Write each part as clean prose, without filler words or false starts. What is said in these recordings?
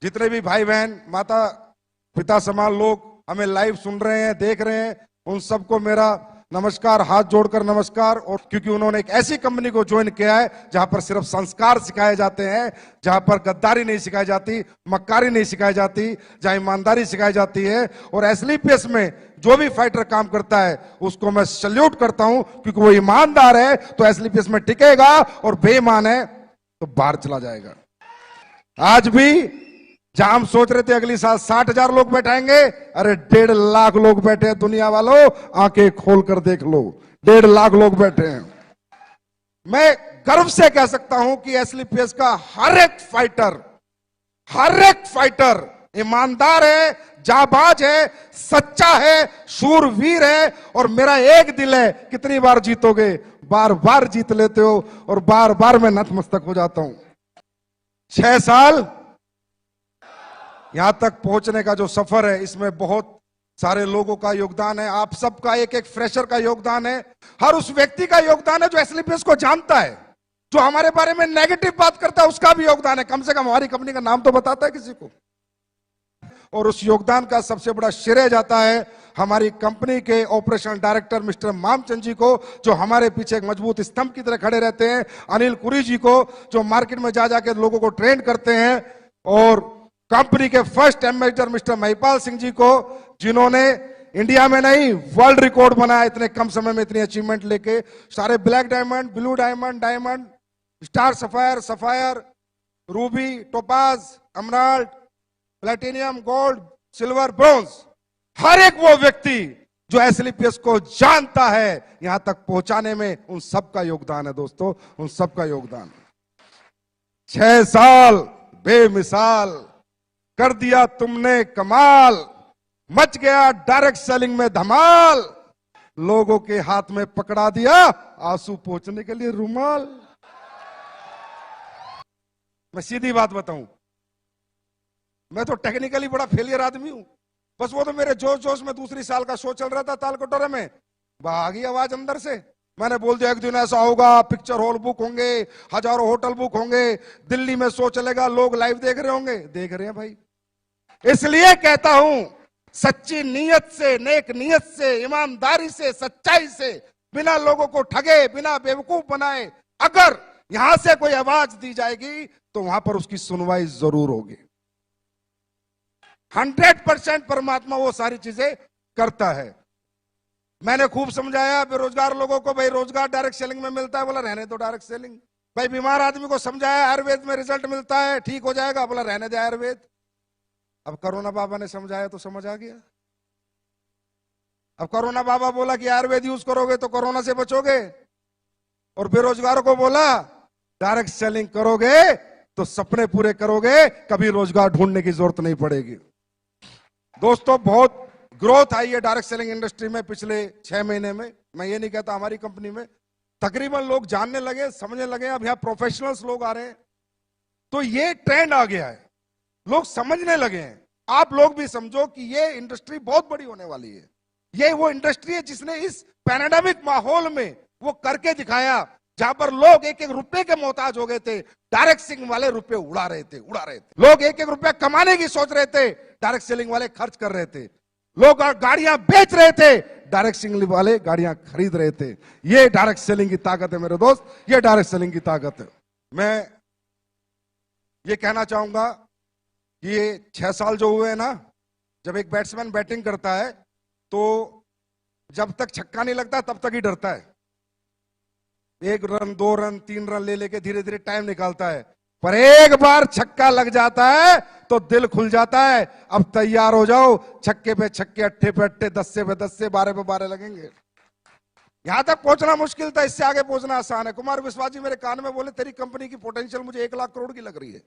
जितने भी भाई बहन माता पिता समान लोग हमें लाइव सुन रहे हैं, देख रहे हैं, उन सबको मेरा नमस्कार, हाथ जोड़कर नमस्कार। और क्योंकि उन्होंने एक ऐसी कंपनी को ज्वाइन किया है जहां पर सिर्फ संस्कार सिखाए जाते हैं, जहां पर गद्दारी नहीं सिखाई जाती, मक्कारी नहीं सिखाई जाती, जहां ईमानदारी सिखाई जाती है। और एसलीपीएस में जो भी फाइटर काम करता है उसको मैं सल्यूट करता हूं, क्योंकि वो ईमानदार है तो एसलीपीएस में टिकेगा, और बेईमान है तो बाहर चला जाएगा। आज भी जहां हम सोच रहे थे अगली साल 60,000 लोग बैठाएंगे, अरे 1.5 लाख लोग बैठे हैं। दुनिया वालों आंखें खोल कर देख लो, 1.5 लाख लोग बैठे हैं। मैं गर्व से कह सकता हूं कि एसलीपीएस का हर एक फाइटर ईमानदार है, जाबाज है, सच्चा है, शूरवीर है। और मेरा एक दिल है, कितनी बार जीतोगे? बार बार जीत लेते हो, और बार बार मैं नतमस्तक हो जाता हूं। 6 साल यहां तक पहुंचने का जो सफर है, इसमें बहुत सारे लोगों का योगदान है। आप सबका, एक एक फ्रेशर का योगदान है, हर उस व्यक्ति का योगदान है जो एसलीपीएस को जानता है, जो हमारे बारे में नेगेटिव बात करता है, उसका भी योगदान है। कम से कम हमारी कंपनी का नाम तो बताता है किसी को। और उस योगदान का सबसे बड़ा श्रेय जाता है हमारी कंपनी के ऑपरेशनल डायरेक्टर मिस्टर मामचंद जी को, जो हमारे पीछे एक मजबूत स्तंभ की तरह खड़े रहते हैं। अनिल कुरी जी को, जो मार्केट में जा जाके लोगों को ट्रेन करते हैं। और कंपनी के first ambassador mister Mahipal Singh ji को, जिन्होंने इंडिया में नहीं वर्ल्ड रिकॉर्ड बनाया इतने कम समय में इतनी अचीवमेंट लेके। सारे black diamond, blue diamond, diamond, star sapphire, sapphire, ruby, topaz, emerald, platinum, gold, silver, bronze, हर एक वो व्यक्ति जो एसलीपीएस को जानता है, यहां तक पहुंचाने में उन सबका योगदान है दोस्तों, उन सबका योगदान। 6 साल बेमिसाल कर दिया तुमने कमाल, मच गया डायरेक्ट सेलिंग में धमाल, लोगों के हाथ में पकड़ा दिया आंसू पोंछने के लिए रुमाल। मैं सीधी बात बताऊं, मैं तो टेक्निकली बड़ा फेलियर आदमी हूं। बस वो तो मेरे जोश जोश में दूसरी साल का शो चल रहा था ताल कटोरे में, आ गई आवाज अंदर से। मैंने बोल दिया एक दिन ऐसा होगा, पिक्चर हॉल बुक होंगे, हजारों होटल बुक होंगे, दिल्ली में शो चलेगा, लोग लाइव देख रहे होंगे। देख रहे हैं भाई। इसलिए कहता हूं, सच्ची नीयत से, नेक नीयत से, ईमानदारी से, सच्चाई से, बिना लोगों को ठगे, बिना बेवकूफ बनाए अगर यहां से कोई आवाज दी जाएगी तो वहां पर उसकी सुनवाई जरूर होगी। 100% परमात्मा वो सारी चीजें करता है। मैंने खूब समझाया बेरोजगार लोगों को, भाई रोजगार डायरेक्ट सेलिंग में मिलता है, बोला रहने दो डायरेक्ट सेलिंग। भाई बीमार आदमी को समझाया आयुर्वेद में रिजल्ट मिलता है, ठीक हो जाएगा, बोला रहने दे आयुर्वेद। अब कोरोना बाबा ने समझाया तो समझ आ गया। अब कोरोना बाबा बोला कि आयुर्वेद यूज करोगे तो कोरोना से बचोगे, और बेरोजगारों को बोला डायरेक्ट सेलिंग करोगे तो सपने पूरे करोगे, कभी रोजगार ढूंढने की जरूरत नहीं पड़ेगी। दोस्तों बहुत ग्रोथ आई है डायरेक्ट सेलिंग इंडस्ट्री में पिछले 6 महीने में। मैं ये नहीं कहता हमारी कंपनी में, तकरीबन लोग जानने लगे, समझने लगे। अब यहाँ प्रोफेशनल्स लोग आ रहे हैं, तो ये ट्रेंड आ गया है, लोग समझने लगे हैं। आप लोग भी समझो कि ये इंडस्ट्री बहुत बड़ी होने वाली है। ये वो इंडस्ट्री है जिसने इस पैंडेमिक माहौल में वो करके दिखाया, जहां पर लोग एक एक रुपए के मोहताज हो गए थे, डायरेक्ट सेलिंग वाले रुपए उड़ा रहे थे। लोग एक एक रुपया कमाने की सोच रहे थे, डायरेक्ट सेलिंग वाले खर्च कर रहे थे। लोग गाड़ियां बेच रहे थे, डायरेक्ट सेलिंग वाले गाड़ियां खरीद रहे थे। ये डायरेक्ट सेलिंग की ताकत है मेरे दोस्त, ये डायरेक्ट सेलिंग की ताकत है। मैं ये कहना चाहूंगा कि ये 6 साल जो हुए हैं ना, जब एक बैट्समैन बैटिंग करता है तो जब तक छक्का नहीं लगता तब तक ही डरता है। 1 रन, 2 रन, 3 रन ले लेके धीरे धीरे टाइम निकालता है, पर एक बार छक्का लग जाता है तो दिल खुल जाता है। अब तैयार हो जाओ, छक्के पे छक्के, अट्ठे पे अट्ठे, 10 पे 10, 12 पे 12 लगेंगे। यहां तक पहुंचना मुश्किल था, इससे आगे पहुंचना आसान है। कुमार विश्वास जी मेरे कान में बोले तेरी कंपनी की पोटेंशियल मुझे 1 लाख करोड़ की लग रही है।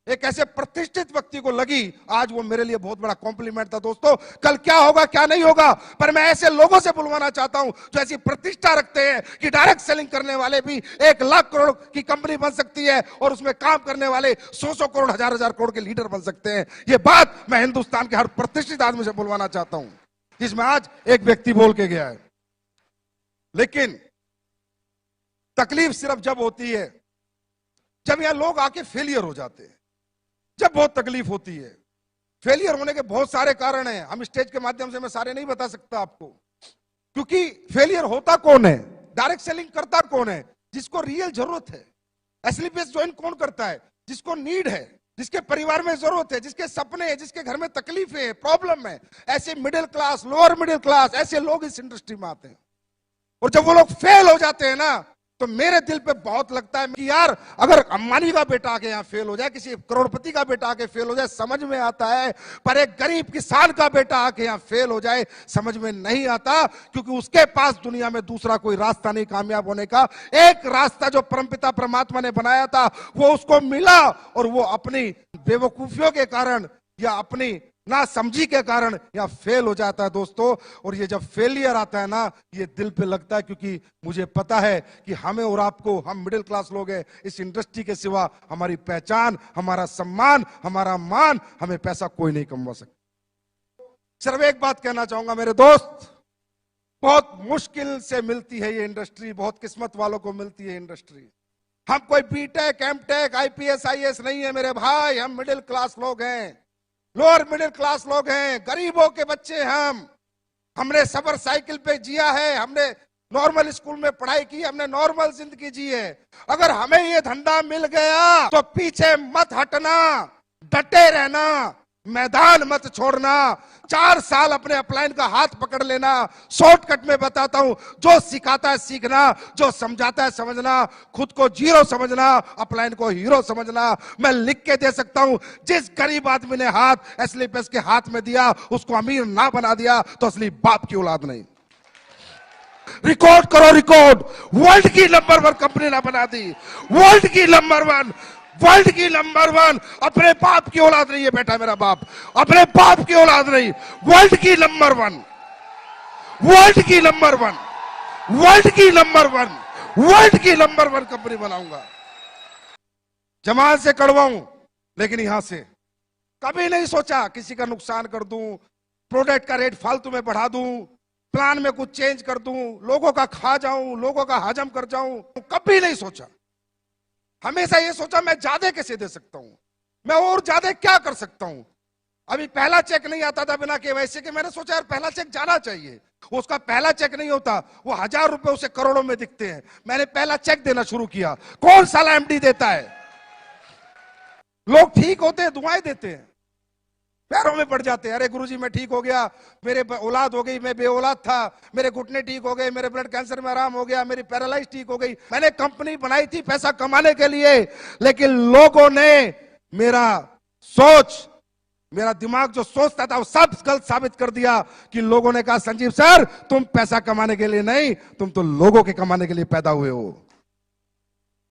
एक ऐसे प्रतिष्ठित व्यक्ति को लगी, आज वो मेरे लिए बहुत बड़ा कॉम्प्लीमेंट था। दोस्तों कल क्या होगा क्या नहीं होगा, पर मैं ऐसे लोगों से बुलवाना चाहता हूं जो ऐसी प्रतिष्ठा रखते हैं कि डायरेक्ट सेलिंग करने वाले भी 1 लाख करोड़ की कंपनी बन सकती है, और उसमें काम करने वाले 100 करोड़, 1000 करोड़ के लीडर बन सकते हैं। ये बात मैं हिंदुस्तान के हर प्रतिष्ठित आदमी से बुलवाना चाहता हूं, जिसमें आज एक व्यक्ति बोल के गया है। लेकिन तकलीफ सिर्फ जब होती है जब यहां लोग आके फेलियर हो जाते हैं, जब बहुत तकलीफ होती है। फेलियर होने के बहुत सारे कारण हैं, हम स्टेज के माध्यम से मैं सारे नहीं बता सकता आपको, क्योंकि फेलियर होता कौन है, डायरेक्ट सेलिंग करता कौन है, जिसको रियल जरूरत है। एसएलपीएस ज्वाइन कौन करता है, जिसको नीड है, जिसके परिवार में जरूरत है, जिसके सपने हैं, जिसके घर में तकलीफें है, प्रॉब्लम है। ऐसे middle class, lower middle class, ऐसे लोग इस इंडस्ट्री में आते हैं। और जब वो लोग फेल हो जाते हैं ना, तो मेरे दिल पे बहुत लगता है कि यार, अगर अंबानी का बेटा आके यहाँ फेल हो जाए, किसी करोड़पति का बेटा आके फेल हो जाए, समझ में आता है, पर एक गरीब किसान का बेटा आके यहाँ फेल हो जाए, समझ में नहीं आता, क्योंकि उसके पास दुनिया में दूसरा कोई रास्ता नहीं कामयाब होने का। एक रास्ता जो परमपिता परमात्मा ने बनाया था, वो उसको मिला, और वो अपनी बेवकूफियों के कारण या अपनी ना समझी के कारण या फेल हो जाता है दोस्तों। और ये जब फेलियर आता है ना, ये दिल पे लगता है, क्योंकि मुझे पता है कि हमें और आपको, हम मिडिल क्लास लोग हैं, इस इंडस्ट्री के सिवा हमारी पहचान, हमारा सम्मान, हमारा मान, हमें पैसा कोई नहीं कमवा सकता। सिर्फ एक बात कहना चाहूंगा मेरे दोस्त, बहुत मुश्किल से मिलती है ये इंडस्ट्री, बहुत किस्मत वालों को मिलती है इंडस्ट्री। हम कोई बीटेक, एमटेक, आईपीएस, आईएएस नहीं है मेरे भाई, हम मिडिल क्लास लोग हैं, लोअर मिडिल क्लास लोग हैं, गरीबों के बच्चे हम। हमने सफर साइकिल पे जिया है, हमने नॉर्मल स्कूल में पढ़ाई की, हमने नॉर्मल जिंदगी जी है। अगर हमें ये धंधा मिल गया तो पीछे मत हटना, डटे रहना, मैदान मत छोड़ना। 4 साल अपने अपलाइन का हाथ पकड़ लेना। शॉर्टकट में बताता हूं, जो सिखाता है सीखना, जो समझाता है समझना, खुद को जीरो समझना, अपलाइन को हीरो समझना। मैं लिख के दे सकता हूं, जिस गरीब आदमी ने हाथ एसएलपीएस के हाथ में दिया, उसको अमीर ना बना दिया तो असली बाप की औलाद नहीं। रिकॉर्ड करो, रिकॉर्ड, वर्ल्ड की नंबर 1 कंपनी ना बना दी, वर्ल्ड की नंबर 1, वर्ल्ड की नंबर 1। अपने बाप की औलाद नहीं है बेटा, मेरा बाप अपने बाप की औलाद नहीं, वर्ल्ड की नंबर 1, वर्ल्ड की नंबर 1, वर्ल्ड की नंबर 1, वर्ल्ड की नंबर 1 कंपनी बनाऊंगा। जमाल से कड़वाऊं, लेकिन यहां से कभी नहीं सोचा किसी का नुकसान कर दूं, प्रोडक्ट का रेट फालतू में बढ़ा दूं, प्लान में कुछ चेंज कर दूं, लोगों का खा जाऊं, लोगों का हजम कर जाऊं, कभी नहीं सोचा। हमेशा ये सोचा मैं ज्यादा कैसे दे सकता हूं, मैं और ज्यादा क्या कर सकता हूं। अभी पहला चेक नहीं आता था बिना केवाईसी के, मैंने सोचा यार पहला चेक जाना चाहिए। उसका पहला चेक नहीं होता, वो 1000 रुपए उसे करोड़ों में दिखते हैं। मैंने पहला चेक देना शुरू किया। कौन साला एमडी देता है? लोग ठीक होते हैं, दुआएं देते हैं, पैरों में पड़ जाते हैं। अरे गुरुजी मैं ठीक हो गया, मेरे औलाद हो गई, मैं बेऔलाद था, मेरे घुटने ठीक हो गए, मेरे ब्लड कैंसर में आराम हो गया, मेरी पैरालाइज ठीक हो गई। मैंने कंपनी बनाई थी पैसा कमाने के लिए, लेकिन लोगों ने मेरा सोच, मेरा दिमाग जो सोचता था वो सब गलत साबित कर दिया। कि लोगों ने कहा संजीव सर तुम पैसा कमाने के लिए नहीं, तुम तो लोगों के कमाने के लिए पैदा हुए हो।